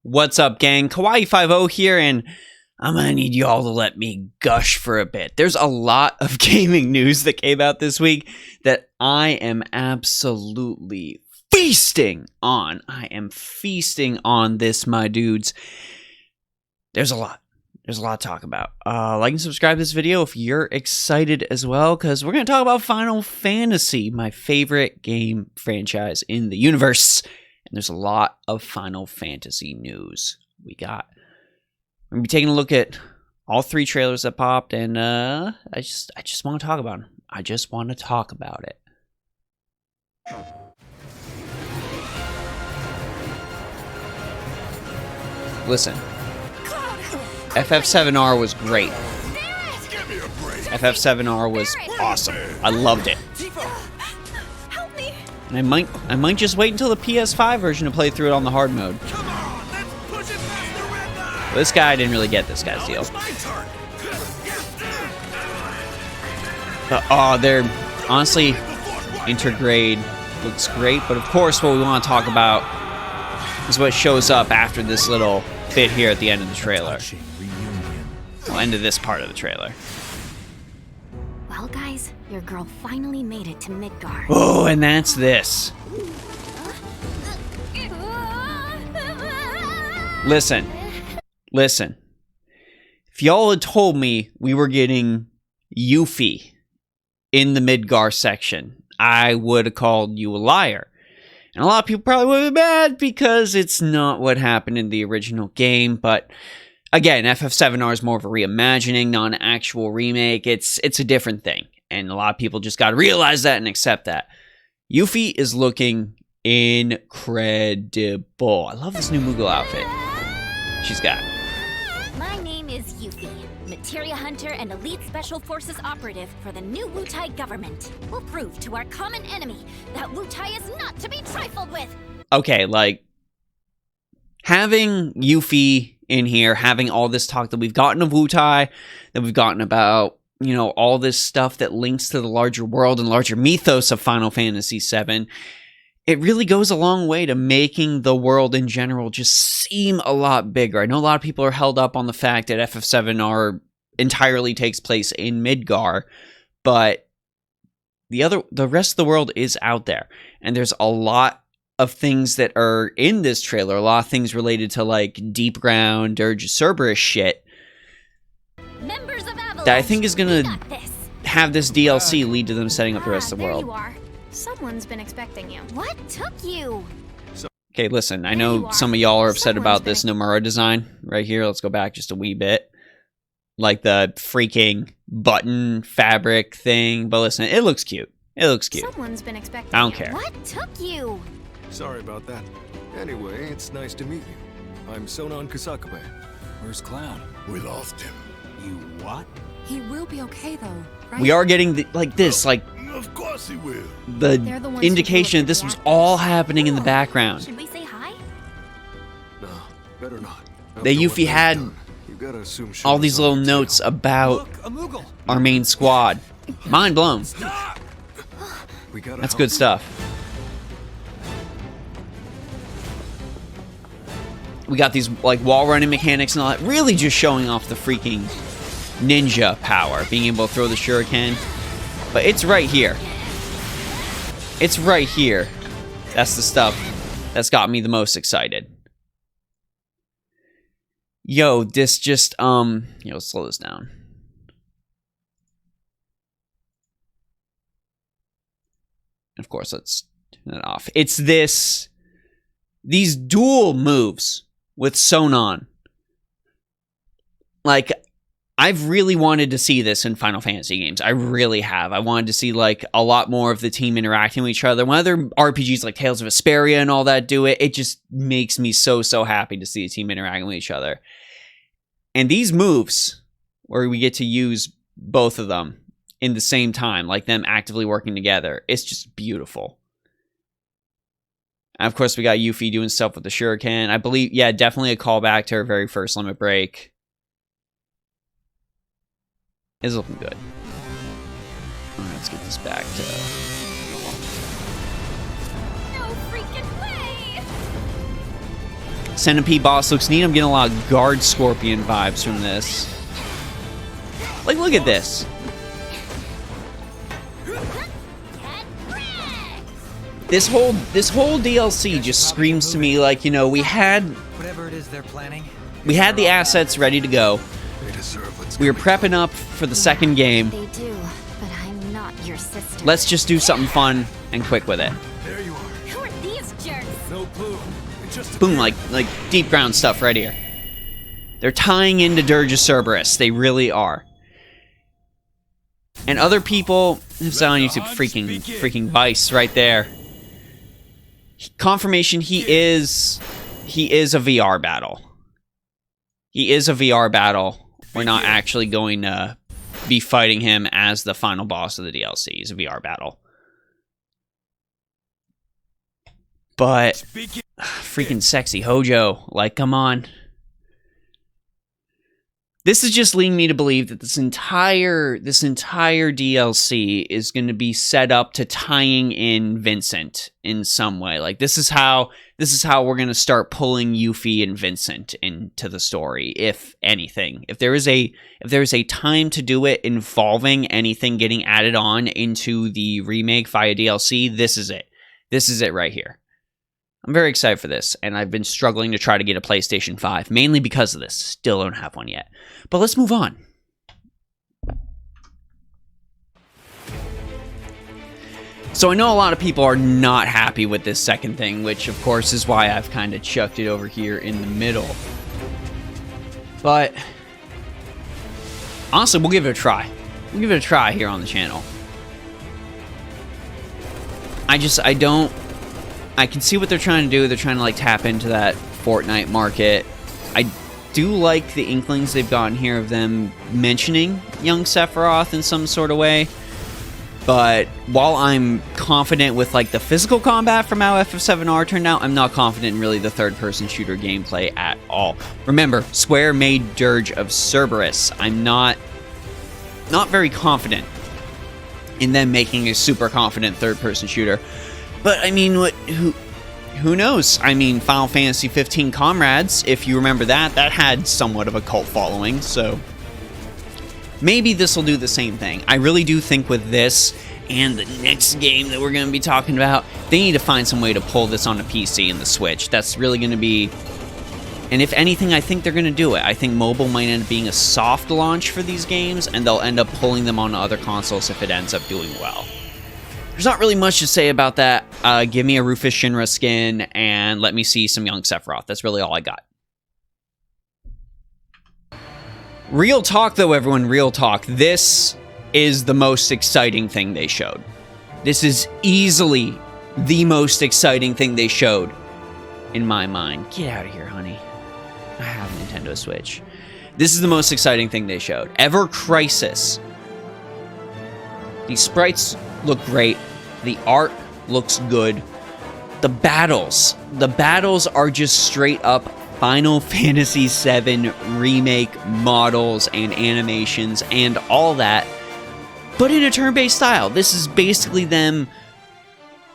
What's up, gang? Kawaii50 here, and I'm gonna need y'all to let me gush for a bit. There's a lot of gaming news that came out this week that I am absolutely feasting on. I am feasting on this, my dudes. There's a lot. There's a lot to talk about. Like and subscribe to this video if you're excited as well, because we're going to talk about Final Fantasy, my favorite game franchise in the universe. And there's a lot of Final Fantasy news we got. We're going to be taking a look at all three trailers that popped, and I just want to talk about them. I just want to talk about it. Listen. FF7R was great. FF7R was awesome. I loved it. And I might just wait until the PS5 version to play through it on the hard mode. Well, this guy didn't really get this guy's deal. But, oh, they're honestly intergrade looks great, but of course what we want to talk about is what shows up after this little bit here at the end of the trailer. Well, end of this part of the trailer. Well, guys, your girl finally made it to Midgar. Oh, and that's this. Listen. If y'all had told me we were getting Yuffie in the Midgar section, I would have called you a liar. And a lot of people probably would have been mad because it's not what happened in the original game, but again, FF7R is more of a reimagining, not an actual remake. It's a different thing, and a lot of people just got to realize that and accept that. Yuffie is looking incredible. I love this new Moogle outfit she's got. My name is Yuffie, Materia Hunter and Elite Special Forces Operative for the new Wutai government. We'll prove to our common enemy that Wutai is not to be trifled with. Okay, like, having Yuffie in here, having all this talk that we've gotten of Wutai, that we've gotten about, you know, all this stuff that links to the larger world and larger mythos of Final Fantasy VII, it really goes a long way to making the world in general just seem a lot bigger. I know a lot of people are held up on the fact that FF7R entirely takes place in Midgar, but the rest of the world is out there, and there's a lot of things that are in this trailer, a lot of things related to like Deep Ground or just Cerberus shit that I think is gonna have this DLC lead to them setting up the rest of the world. You are. Someone's been expecting you. What took you? Okay, listen, I know some of y'all are upset about this Nomura design right here. Let's go back just a wee bit. Like the freaking button fabric thing. But listen, it looks cute. It looks cute. Someone's been expecting I don't care. What took you? Sorry about that. Anyway, it's nice to meet you. I'm Sonon Kusakabe. Where's Cloud? We lost him. You what? He will be okay though, right? We are getting this, like, Of course he will. the indication that this was all happening in the background. Should we say hi? No, better not. That Yuffie had You gotta assume all these little notes about our main squad. Mind blown. That's good stuff. We got these like wall running mechanics and all that, really just showing off the freaking ninja power, being able to throw the shuriken. But it's right here. It's right here. That's the stuff that's got me the most excited. Yo, this just let's slow this down. Of course, let's turn it off. It's these dual moves with Sonon. Like, I've really wanted to see this in Final Fantasy games. I really have. I wanted to see, like, a lot more of the team interacting with each other. When other RPGs like Tales of Vesperia and all that do it, it just makes me so happy to see a team interacting with each other. And these moves, where we get to use both of them in the same time, like them actively working together, it's just beautiful. And of course, we got Yuffie doing stuff with the shuriken. I believe, yeah, definitely a callback to her very first Limit Break. It's looking good. Alright, let's get this back to... No freaking way! Centipede boss looks neat. I'm getting a lot of Guard Scorpion vibes from this. Like, look at this. This whole DLC just screams to me like, you know, we had Whatever it is they're planning. we had the assets ready to go. We were prepping up for the second game. They do, but I'm not your sister. Let's just do something fun and quick with it. There you are. Who are these jerks? No clue. It just Boom, like deep ground stuff right here. They're tying into Dirge of Cerberus. They really are. And other people, it's on YouTube, freaking Vice right there. Confirmation, he is a VR battle. He is a VR battle. We're not actually going to be fighting him as the final boss of the DLC. He's a VR battle. But freaking sexy Hojo, like, come on. This is just leading me to believe that this entire DLC is going to be set up to tying in Vincent in some way. Like, this is how we're going to start pulling Yuffie and Vincent into the story, if anything. If there is a time to do it involving anything getting added on into the remake via DLC, this is it. This is it right here. I'm very excited for this, and I've been struggling to try to get a PlayStation 5, mainly because of this. Still don't have one yet. But let's move on. So I know a lot of people are not happy with this second thing, which of course is why I've kind of chucked it over here in the middle. But honestly, we'll give it a try. We'll give it a try here on the channel. I can see what they're trying to do. They're trying to like tap into that Fortnite market. I do like the inklings they've gotten here of them mentioning young Sephiroth in some sort of way. But while I'm confident with like the physical combat from how FF7R turned out, I'm not confident in really the third-person shooter gameplay at all. Remember, Square made Dirge of Cerberus. I'm not very confident in them making a super confident third-person shooter. But I mean, who knows? I mean, Final Fantasy 15 Comrades, if you remember that had somewhat of a cult following, so maybe this will do the same thing. I really do think with this and the next game that we're going to be talking about, they need to find some way to pull this on a PC and the Switch. That's really going to be... And if anything, I think they're going to do it. I think mobile might end up being a soft launch for these games, and they'll end up pulling them on other consoles if it ends up doing well. There's not really much to say about that. Give me a Rufus Shinra skin, and let me see some young Sephiroth. That's really all I got. Real talk, though, everyone. Real talk. This is the most exciting thing they showed. This is easily the most exciting thing they showed, in my mind. Get out of here, honey. I have a Nintendo Switch. This is the most exciting thing they showed. Ever Crisis. These sprites look great. The art looks good. The battles are just straight up Final Fantasy VII remake models and animations and all that, but in a turn-based style. This is basically them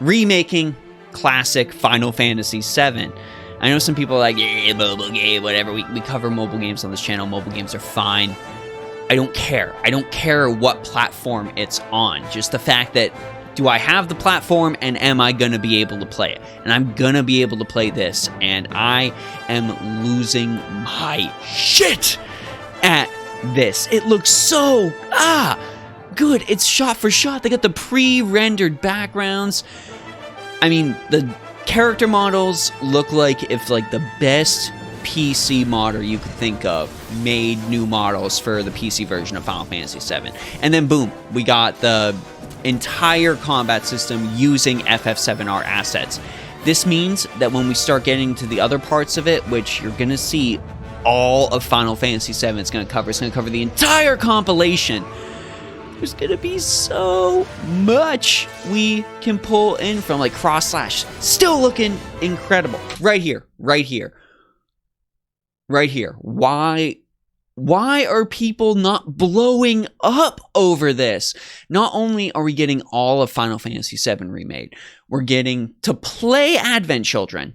remaking classic Final Fantasy VII. I know some people are like, yeah, mobile game, whatever. We cover mobile games on this channel. Mobile games are fine. I don't care. I don't care what platform it's on. Just the fact that, do I have the platform and am I going to be able to play it? And I'm going to be able to play this, and I am losing my shit at this. It looks so, good. It's shot for shot. They got the pre-rendered backgrounds. I mean, the character models look like if like the best PC modder you could think of made new models for the PC version of Final Fantasy VII. And then boom, we got the entire combat system using FF7R assets. This means that when we start getting to the other parts of it, which you're going to see all of Final Fantasy VII, it's going to cover the entire compilation. There's going to be so much we can pull in from, like Cross Slash. Still looking incredible. Right here. Why are people not blowing up over this? Not only are we getting all of Final Fantasy VII remade, we're getting to play Advent Children.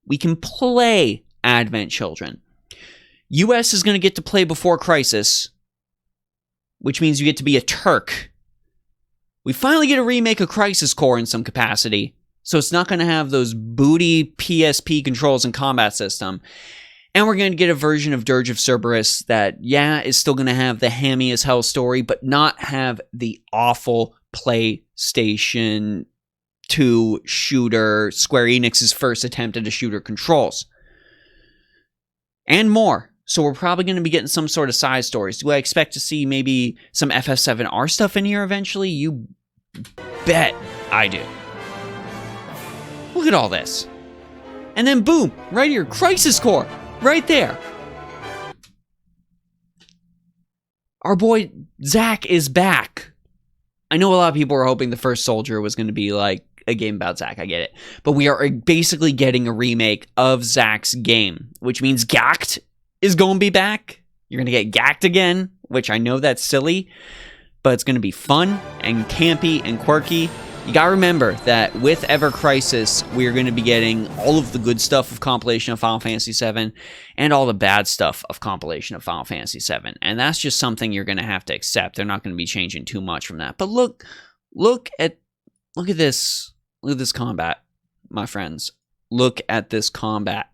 We can play Advent Children. US is going to get to play before Crisis, which means you get to be a Turk. We finally get a remake of Crisis Core in some capacity, so it's not going to have those booty PSP controls and combat system. And we're going to get a version of Dirge of Cerberus that, yeah, is still going to have the hammy as hell story, but not have the awful PlayStation 2 shooter, Square Enix's first attempt at a shooter controls. And more. So we're probably going to be getting some sort of side stories. Do I expect to see maybe some FF7R stuff in here eventually? You bet I do. Look at all this. And then boom, right here, Crisis Core. Right there. Our boy Zack is back. I know a lot of people were hoping the first Soldier was going to be like a game about Zack. I get it. But we are basically getting a remake of Zack's game, which means Gact is going to be back. You're going to get Gact again, which I know that's silly, but it's going to be fun and campy and quirky. You gotta remember that with Ever Crisis, we're going to be getting all of the good stuff of compilation of Final Fantasy VII and all the bad stuff of compilation of Final Fantasy VII. And that's just something you're going to have to accept. They're not going to be changing too much from that. But look at this. Look at this combat, my friends. Look at this combat.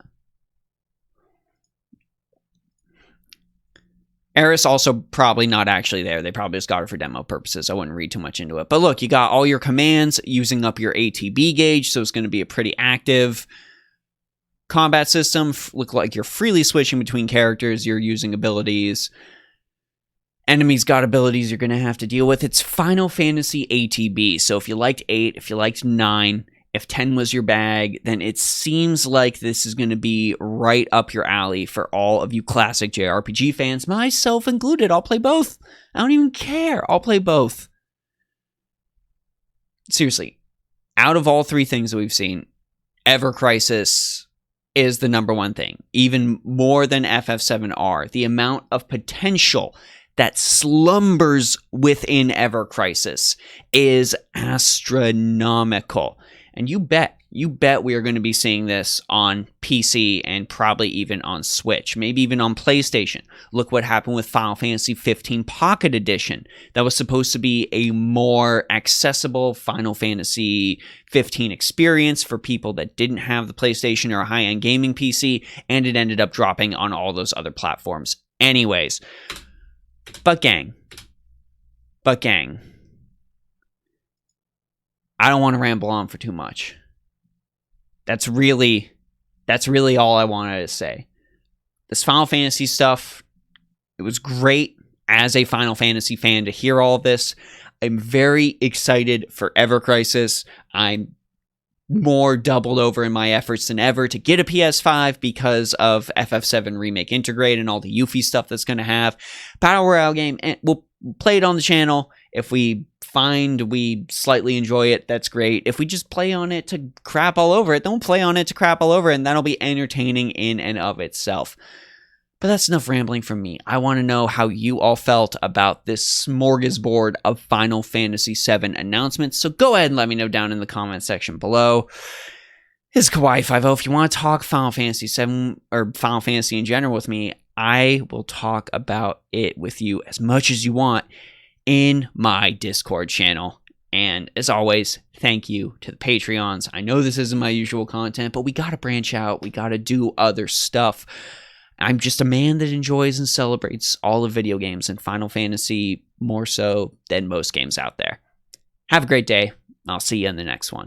Eris also probably not actually there. They probably just got her for demo purposes. I wouldn't read too much into it. But look, you got all your commands using up your ATB gauge, so it's going to be a pretty active combat system. Look like you're freely switching between characters. You're using abilities. Enemies got abilities you're going to have to deal with. It's Final Fantasy ATB. So if you liked 8, if you liked 9, if 10 was your bag, then it seems like this is going to be right up your alley for all of you classic JRPG fans, myself included. I'll play both. I don't even care. I'll play both. Seriously, out of all three things that we've seen, Ever Crisis is the number one thing, even more than FF7R. The amount of potential that slumbers within Ever Crisis is astronomical. And you bet we are going to be seeing this on PC and probably even on Switch, maybe even on PlayStation. Look what happened with Final Fantasy 15 Pocket Edition. That was supposed to be a more accessible Final Fantasy 15 experience for people that didn't have the PlayStation or a high-end gaming PC, and it ended up dropping on all those other platforms anyways. But gang, I don't want to ramble on for too much. That's really all I wanted to say. This Final Fantasy stuff, it was great as a Final Fantasy fan to hear all of this. I'm very excited for Ever Crisis. I'm more doubled over in my efforts than ever to get a PS5 because of FF7 Remake Integrate and all the Yuffie stuff that's going to have. Battle Royale game, and we'll play it on the channel. If we find we slightly enjoy it, that's great. If we just play on it to crap all over it, then we'll play on it to crap all over it, and that'll be entertaining in and of itself. But that's enough rambling from me. I want to know how you all felt about this smorgasbord of Final Fantasy VII announcements, so go ahead and let me know down in the comment section below. This is Kawaii50. If you want to talk Final Fantasy VII, or Final Fantasy in general with me, I will talk about it with you as much as you want in my Discord channel. And as always, thank you to the Patreons. I know this isn't my usual content, but we gotta branch out. We gotta do other stuff. I'm just a man that enjoys and celebrates all of video games, and Final Fantasy more so than most games out there. Have a great day. I'll see you in the next one.